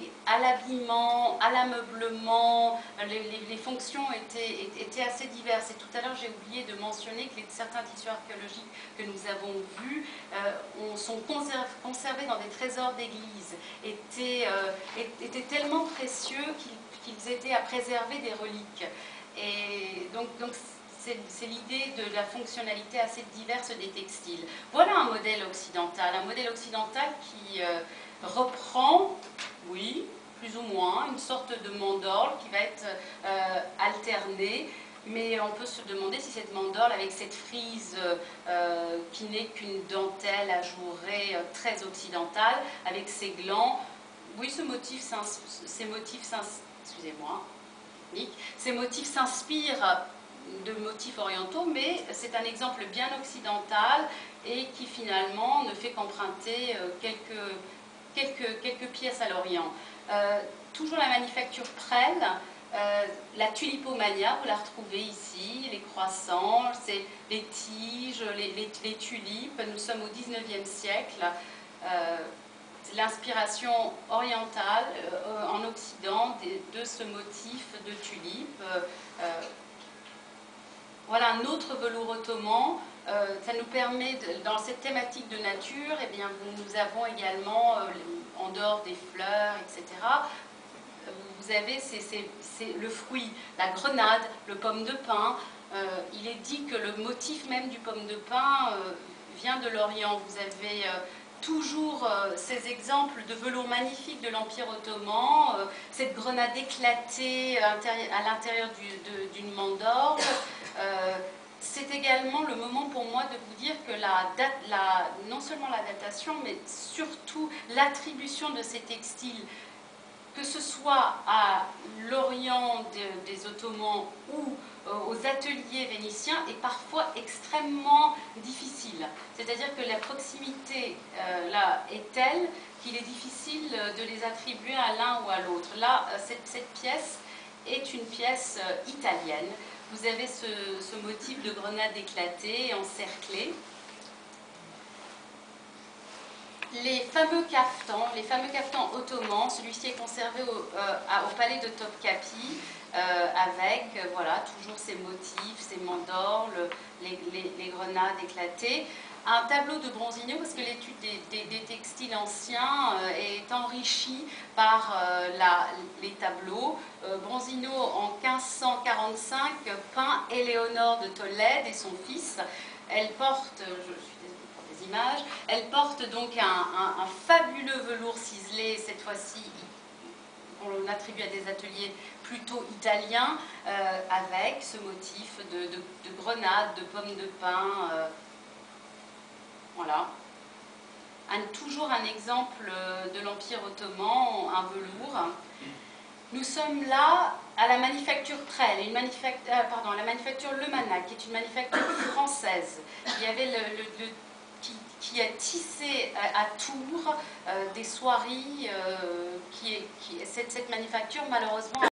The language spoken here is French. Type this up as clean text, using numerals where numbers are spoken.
mais à l'habillement, à l'ameublement, les fonctions étaient assez diverses. Et tout à l'heure, j'ai oublié de mentionner que certains tissus archéologiques que nous avons vus sont conservés dans des trésors d'église, étaient tellement précieux qu'ils étaient à préserver des reliques. Et donc c'est l'idée de la fonctionnalité assez diverse des textiles. Voilà un modèle occidental qui reprend, oui, plus ou moins, une sorte de mandorle qui va être alternée, mais on peut se demander si cette mandorle, avec cette frise qui n'est qu'une dentelle ajourée très occidentale, avec ses glands, oui, ces motifs s'inspirent de motifs orientaux, mais c'est un exemple bien occidental et qui finalement ne fait qu'emprunter quelques pièces à l'Orient. Toujours la manufacture prenne, la tulipomania, vous la retrouvez ici, les croissants, les tiges, les tulipes. Nous sommes au XIXe siècle. L'inspiration orientale en Occident de ce motif de tulipe. Voilà un autre velours ottoman. Ça nous permet, dans cette thématique de nature, eh bien, nous avons également, en dehors des fleurs, etc., vous avez le fruit, la grenade, le pomme de pin. Il est dit que le motif même du pomme de pin vient de l'Orient. Vous avez toujours ces exemples de velours magnifiques de l'Empire ottoman, cette grenade éclatée à l'intérieur d'une mandorle. C'est également le moment pour moi de vous dire que non seulement la datation, mais surtout l'attribution de ces textiles, que ce soit à l'Orient des Ottomans ou aux ateliers vénitiens, est parfois extrêmement difficile. C'est-à-dire que la proximité là est telle qu'il est difficile de les attribuer à l'un ou à l'autre. Là, cette pièce est une pièce italienne. Vous avez ce motif de grenade éclatée, encerclée. Les fameux caftans ottomans, celui-ci est conservé au palais de Topkapi, avec voilà, toujours ces motifs, ces mandorles, les grenades éclatées. Un tableau de Bronzino, parce que l'étude des textiles anciens est enrichie par les tableaux. Bronzino, en 1545, peint Éléonore de Tolède et son fils. Elle porte, images. Elle porte donc un fabuleux velours ciselé, cette fois-ci qu'on attribue à des ateliers plutôt italiens, avec ce motif de grenade, de pommes de pin. Voilà. Toujours un exemple de l'Empire ottoman, un velours. Nous sommes là à la manufacture Prel, la manufacture Le Manach, qui est une manufacture française. Il y avait qui a tissé à Tours des soieries. Cette manufacture, malheureusement,